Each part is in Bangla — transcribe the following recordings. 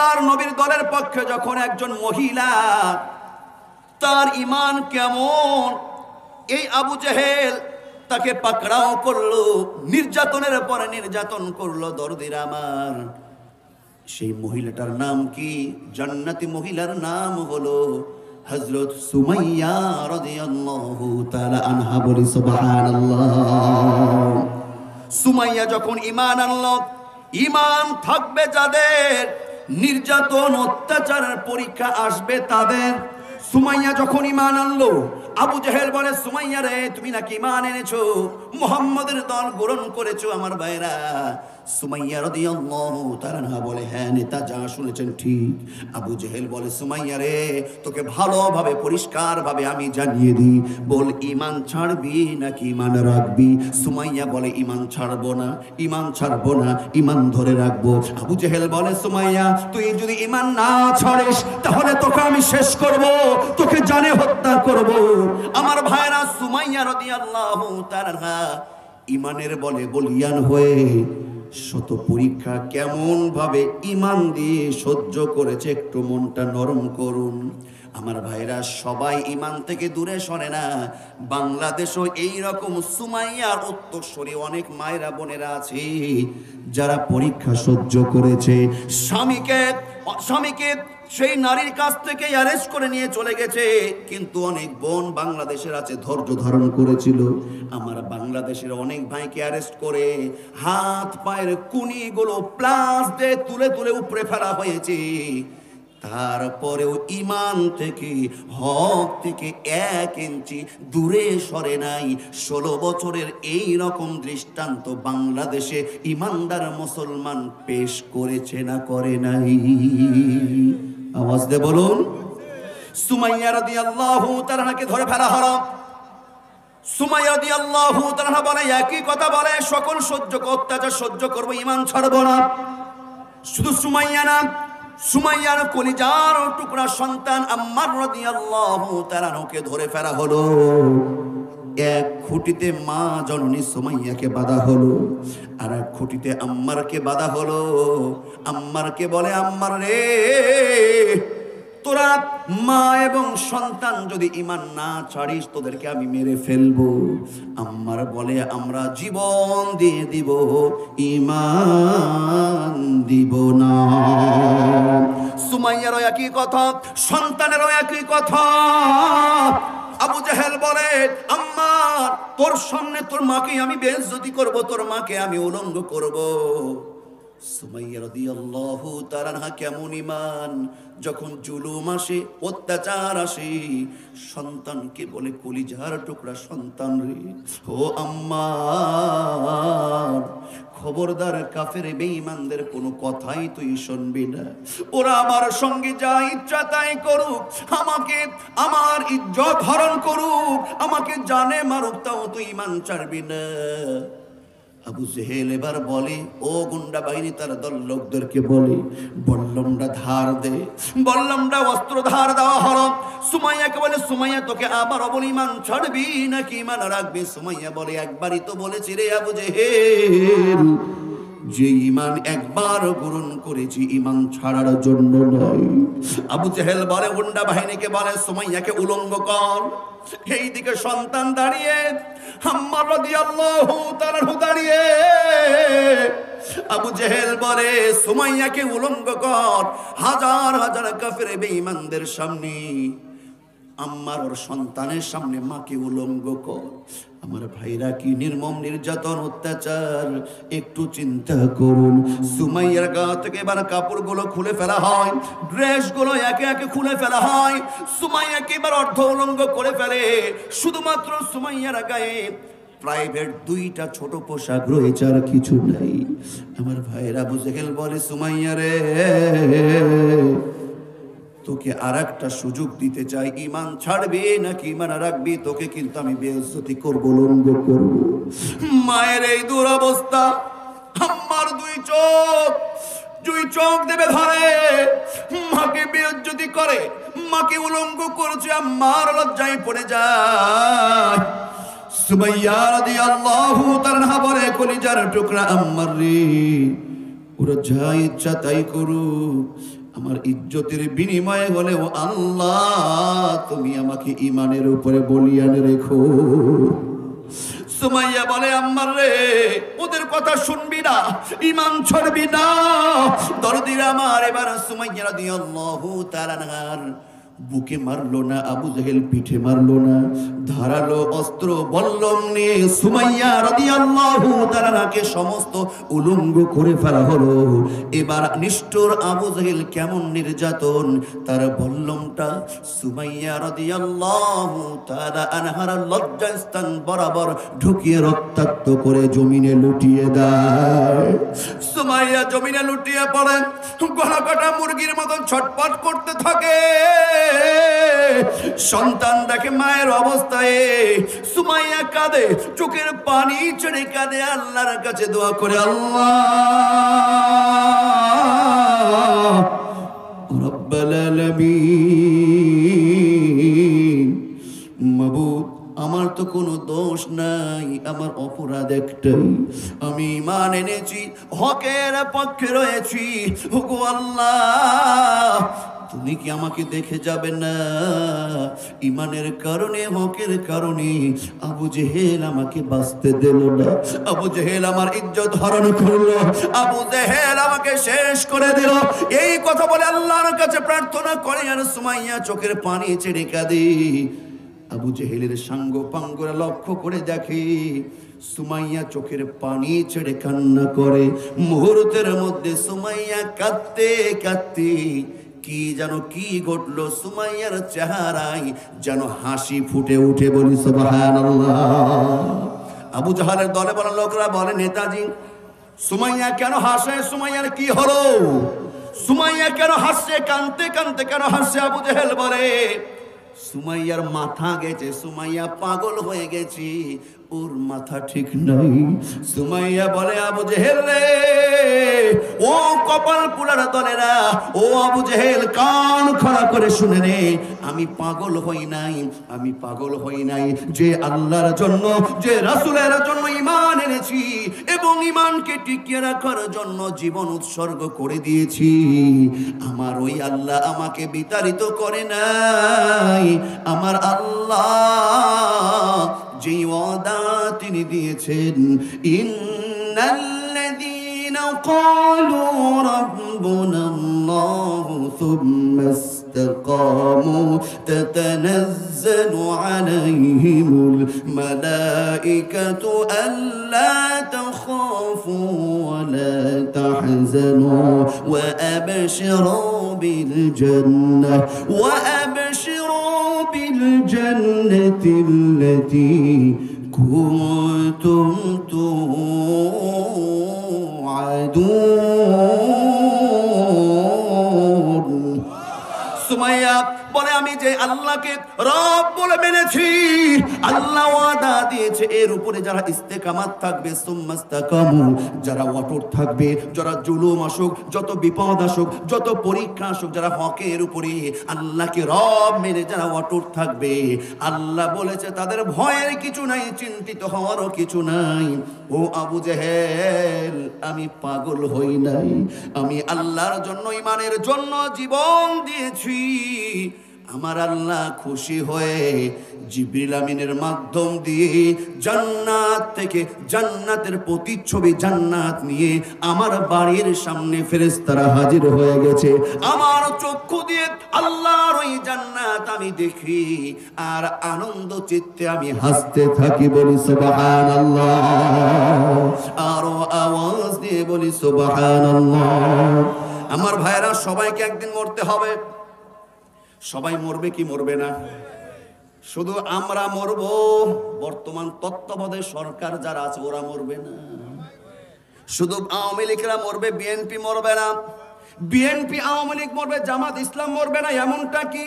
আল্লাহর নবীর দলের পক্ষে যখন একজন মহিলা, তার ঈমান কেমন, এই আবু জেহেল তাকে পাকড়াও করলো, নির্যাতনের পরে নির্যাতন করলো। দরদির আমার, সেই মহিলাটার নাম কি? জান্নাতি মহিলার নাম হলো হযরত সুমাইয়া রাদিয়াল্লাহু তাআলা আনহা। বলি সুবহানাল্লাহ। সুমাইয়া যখন ঈমান আনলো, ঈমান থাকবে যাদের, নির্যাতন অত্যাচারের পরীক্ষা আসবে তাদের। সুমাইয়া যখন ঈমান আনলো, আবু জেহেল বলে, সুমাইয়া রে, তুমি নাকি ঈমান এনেছো, মুহাম্মদের দল গ্রহণ করেছো। আমার ভাইরা, সুমাইয়া রাদিয়াল্লাহু তাআলা আনহা বলে, হ্যাঁ নেতা, যা শুনেছেন ঠিক। আবু জেহেল বলে, সুমাইয়া রে, তোকে ভালোভাবে পরিষ্কারভাবে আমি জানিয়ে দিই, বল ঈমান ছাড়বি নাকি ঈমান রাখবি? সুমাইয়া বলে, ঈমান ছাড়বো না, ঈমান ছাড়বো না, ঈমান ধরে রাখবো। আবু জেহেল বলে, সুমাইয়া, তুই যদি ঈমান না ছাড়িস তাহলে তোকে আমি শেষ করব, তোকে জানে হত্যা করব। আমার ভাইরা, সুমাইয়া রাদিয়াল্লাহু তাআলা আনহা ঈমানের বলে বলিয়ান হয়ে শত পরীক্ষা কেমন ভাবে ঈমান দিয়ে সহ্য করেছে, একটু মনটা নরম করুন। আমার ভাইরা, সবাই ঈমান থেকে দূরে সরে না। বাংলাদেশও এইরকম সুমাইয়ার উত্তরসূরি অনেক মায়েরা বোনেরা আছে যারা পরীক্ষা সহ্য করেছে। স্বামীকে সেই নারীর কাছ থেকে অ্যারেস্ট করে নিয়ে চলে গেছে, কিন্তু অনেক বোন বাংলাদেশের আছে ধৈর্য ধারণ করেছিল। আমার বাংলাদেশের অনেক ভাইকে অ্যারেস্ট করে হাত পায়ের কুনিগুলো প্লাস দিয়ে তুলে তুলে উপরে ফেলা হয়েছে। তারপরেও ঈমান থেকে, হক থেকে 1 ইঞ্চি দূরে সরে নাই। 16 বছরের এই রকম দৃষ্টান্ত বাংলাদেশে ঈমানদার মুসলমান পেশ করেছে না করে নাই? আওয়াজ দিয়ে বলুন। সুমাইয়া রাদিয়াল্লাহু তাআলা আনহাকে ধরে ফেলা হলো। সুমাইয়া রাদিয়াল্লাহু তাআলা আনহা বলে, একই কথা বলে, সকল অত্যাচার সহ্য করব, ঈমান ছাড়বো না। শুধু সুমাইয়া না, সুমাইয়ার কলিজার টুকরা সন্তান আম্মার রাদিয়াল্লাহু তাআলা আনহুকে ধরে ফেলা হলো। এক খুঁটিতে মা জননী সুমাইয়াকে বাঁধা হলো, আর এক খুঁটিতে আম্মারকে বাঁধা হলো। আম্মারকে বলে, আম্মার রে, তোরা মা এবং সন্তান যদি ঈমান না ছাড়িস তোদেরকে আমি মেরে ফেলবো। আম্মার বলে, আমরা জীবন দিয়ে দিব, ঈমান দিব না। সুমাইয়ারও একই কথা, সন্তানেরও একই কথা। আবু জেহেল বলে, আম্মার, তোর সামনে তোর মাকে আমি বেইজ্জতি করব, তোর মাকে আমি উলঙ্গ করব। সুমাইয়া রাদিয়াল্লাহু তাআলা আনহা কেমন ঈমান, যখন জুলুম আসে, অত্যাচার আসে, সন্তানকে বলে, কলিজার টুকরা সন্তান রে, ও আম্মার, খবরদার কাফের বেঈমানদের কোনো কথাই তুই শুনবি না। ওরা আমার সঙ্গে যা ইচ্ছা তাই করুক, আমাকে আমার ইজ্জত হরণ করুক, আমাকে জানে মারুক, তাও তুই ঈমান ছাড়বি না। আবু জেহেল এবার বলে, ও গুন্ডা বাহিনী তার দল লোকদেরকে বলে, বল্লমটা ধার দে। বল্লমটা অস্ত্র ধার দেওয়া হলো। সুমাইয়াকে বলে, সুমাইয়া, তোকে আবার বল, ঈমান ছাড়বি নাকি ঈমান রাখবি? সুমাইয়া বলে, একবারই তো বলেছি রে আবু জেহেল, যে ঈমান একবার গ্রহণ করেছি, ঈমান ছাড়ার জন্য নয়। আবু জেহেল বলে, গুন্ডা বাহিনীকে বলে, সুমাইয়াকে উলঙ্গ কর। এইদিকে সন্তান দাঁড়িয়ে, আম্মার রাদিয়াল্লাহু তাআলা আনহু দাঁড়িয়ে। আবু জেহেল বলে, সুমাইয়াকে উলঙ্গ কর। হাজার হাজার কাফের বেঈমানদের সামনে, আম্মার ওর সন্তানের সামনে মাকে উলঙ্গ কর। আমার ভাইরা, কি নির্মম নির্যাতন, অত্যাচার! একটু চিন্তা করুন। সুমাইয়ার গা থেকে এবার কাপড়গুলো খুলে ফেলা হয়, ড্রেসগুলো একে একে খুলে ফেলা হয়। সুমাইয়াকে এবার অর্ধ উলঙ্গ করে ফেলে। শুধুমাত্র সুমাইয়ার গায়ে প্রাইভেট 2টা ছোট পোশাক রয়েছে, আর কিছু নাই। আমার ভাইরা, আবু জেহেল বলে, সুমাইয়া রে, তোকে আর একটা সুযোগ দিতে চাই, ঈমান ছাড়বি নাকি ঈমান রাখবি? তোকে কিন্তু আমি বেইজ্জতি করব, উলঙ্গ করব। মায়ের এই দুরবস্থা, আম্মার দুই চোখ দেবে ধরে, মাকে বেইজ্জতি করে, মাকে উলঙ্গ করছে। আম্মার লজ্জায় পড়ে যায়। সুমাইয়া রাদিয়াল্লাহু তাআলা আনহা বলে, কলিজার টুকরা আম্মার রে, ওরা যা ইচ্ছা তাই করুক, আমার ইজ্জতের বিনিময়ে হলেও আল্লাহ তুমি আমাকে ঈমানের উপরে বলিয়ান রেখো। সুমাইয়া বলে আম্মার রে, ওদের কথা শুনবি না, ঈমান ছাড়বি না। দরদিরা আমার, এবার সুমাইয়া রাদিয়াল্লাহু তাআলা আনহার বুকে মারলো না, আবু জেহেল পিঠে মারলো না, ধারালো অস্ত্র বল্লম নিয়ে সুমাইয়া রাদিয়াল্লাহু তাআলা আনহাকে সমস্ত উলঙ্গ করে ফেলা হলো। এবার নিষ্ঠুর আবু জেহেল কেমন নির্যাতন, তার বল্লমটা সুমাইয়া রাদিয়াল্লাহু তাআলা আনহার লজ্জাস্থান বরাবর ঢুকিয়ে রক্তাক্ত করে জমিনে লুটিয়ে দেয়। সুমাইয়া জমিনে লুটিয়ে পড়ে, গলা কাটা মুরগির মতন ছটপট করতে থাকে। সন্তান দেখে মায়ের অবস্থায়, সুমাইয়া কাঁদে, চোখের পানি ছেড়ে কাঁদে, আল্লাহর কাছে দোয়া করে, আল্লাহ রব্বুল আলামিন, মাবুদ আমার তো কোনো দোষ নাই, আমার অপরাধ একটাই, আমি ঈমান এনেছি, হকের পক্ষে রয়েছি। ওগো আল্লাহ, তুমি কি আমাকে দেখে যাবে না? ঈমানের কারণে, হকের কারণে আবু জেহেল আমাকে বাঁচতে দিল না, আবু জেহেল আমার ইজ্জত হরণ করলো, আবু জেহেল আমাকে শেষ করে দিল। এই কথা বলে আল্লাহর কাছে প্রার্থনা করে আর সুমাইয়া চোখের পানি ছেড়ে কাঁদে। আবু জেহেলের সাঙ্গ পাঙ্গরা লক্ষ্য করে দেখে সুমাইয়া চোখের পানি ছেড়ে কান্না করে। মুহূর্তের মধ্যে সুমাইয়া কাঁদতে কাঁদতে কি যেন কি ঘটলো, সুমাইয়ার চেহারায় যেন হাসি ফুটে উঠে, বলি সুবহানাল্লাহ। আবু জাহালের দলে বলা লোকরা বলে, নেতাজি সুমাইয়া কেন হাসে, সুমাইয়ার কি হলো, সুমাইয়া কেন হাসছে, কাঁদতে কাঁদতে কেন হাসছে? আবু জেহেল বলে, সুমাইয়ার মাথা গেছে, সুমাইয়া পাগল হয়ে গেছে, ওর মাথা ঠিক নাই। সুমাইয়া বলে, আবু জেহেল রে, ও কপাল পোড়ার দলেরা, ও আবু জেহেল কান খাড়া করে শুনে নে, আমি পাগল হই নাই, আমি পাগল হই নাই। যে আল্লাহর জন্য, যে রাসূলের জন্য ঈমান এনেছি এবং ঈমানকে টিকিয়ে রাখার জন্য জীবন উৎসর্গ করে দিয়েছি, আমার ওই আল্লাহ আমাকে বিতাড়িত করে নাই। আমার আল্লাহ যে ওয়াদা তিনি দিয়েছেন, ইন্নাল্লাযীনা ক্বালু রাব্বুনাল্লাহু সুম্মা ইসতাকামু তাতানাজ্জালু আলাইহিমুল মালাঈকাতু আল্লা তাখাফু ওয়া লা তাহজানু ওয়া আবশিরু বিল জান্নাহ ওয়া আবশিরু بالجنة التي كنتم توعدون। সুমাইয়া বলে, আমি যে আল্লাহকে রব বলে মেনেছি, আল্লাহ ওয়াদা দিয়েছে এর উপরে যারা ইস্তেকামাত থাকবে, সুম্মাস্তাকামু, যারা অটুট থাকবে, যারা জুলুম আসুক, যত বিপদ আসুক, যত পরীক্ষা আসুক, যারা হকের উপরে আল্লাহকে রব মেনে যারা অটুট থাকবে, আল্লাহ বলেছে তাদের ভয়ের কিছু নাই, চিন্তিত হওয়ারও কিছু নাই। ও আবু জেহেল, আমি পাগল হই নাই, আমি আল্লাহর জন্য, ঈমানের জন্য জীবন দিয়েছি। আমার আল্লাহ খুশি হয়ে জিবরিল আমিনের মাধ্যম দিয়ে জান্নাত থেকে, জান্নাতের প্রতিচ্ছবি জান্নাত নিয়ে আমার বাড়ির সামনে ফেরেশতারা হাজির হয়ে গেছে। আমার চক্ষু দিয়ে আল্লাহর ওই জান্নাত আমি দেখি আর আনন্দ চিত্তে আমি হাসতে থাকি, বলি সুবহানাল্লাহ। আরো আওয়াজ দিয়ে বলি সুবহানাল্লাহ। আমার ভাইরা, সবাইকে একদিন মরতে হবে। সবাই মরবে কি মরবে না? শুধু আমরা মরব, বর্তমান তত্ত্বাবধায়ক সরকার যারা আছে ওরা মরবে না। শুধু আওয়ামী লীগরা মরবে, বিএনপি মরবে না। বিএনপি আওয়ামী লীগ মরবে, জামাত ইসলাম মরবে না, এমনটা কি?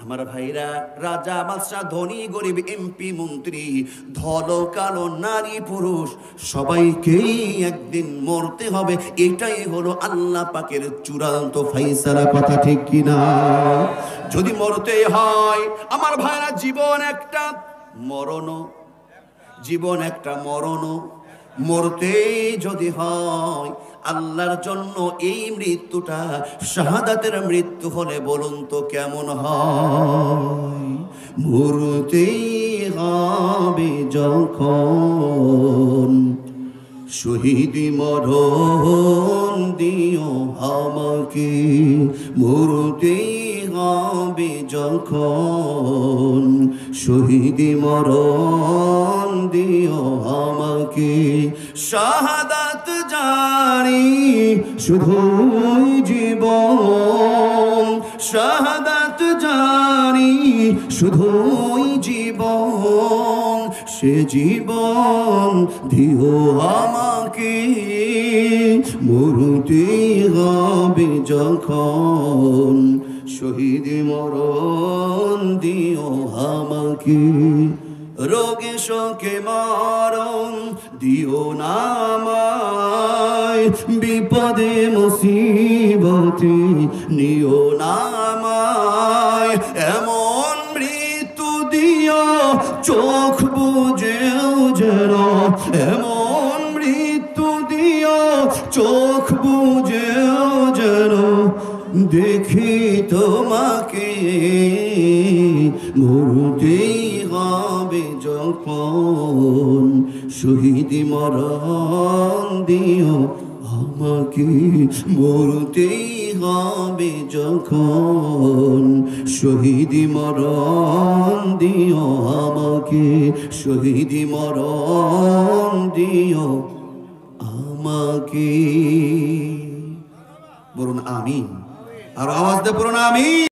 আমার ভাইরা, রাজা বাদশাহ, ধনী গরিব, এমপি মন্ত্রী, ধল কালো, নারী পুরুষ, সবাইকেই একদিন মরতে হবে। এটাই হলো আল্লাহ পাকের চূড়ান্ত ফায়সালা। কথা ঠিক কিনা? যদি মরতে হয় আমার ভাইরা, জীবন একটা মরণ, জীবন একটা মরণ, মরতেই যদি হয় আল্লাহর জন্য এই মৃত্যুটা শাহাদাতের মৃত্যু হলে বলুন তো কেমন হয়? মরতেই হবে যখন শহীদি মরণ দিও আমাকে, মরতেই হবে যখন শহীদি মরণ দিও আমাকে। শাহাদাত জানি শুধুই জীবন, শাহাদাত জানি শুধুই জীবন, সে জীবন দিও আমাকে। মরতে হবে যখন শহীদি মরণ দিও আমাকে। রোগে শোকে মরণ দিও না আমায়, বিপদে মুসিবতে নিও না আমায়। এমন মৃত্যু দিও চোখ বুঝেও যেন, এমন মৃত্যু দিও চোখ বুঝেও যেন দেখি তোমাকে। মরতেই হবে যখন শহীদি মরণ দিও আমাকে, মরতেই হবে যখন শহীদি মরণ দিও আমাকে, শহীদি মরণ দিও আমাকে। বলুন আমিন, আর আওয়াজ দিয়ে বলুন আমিন।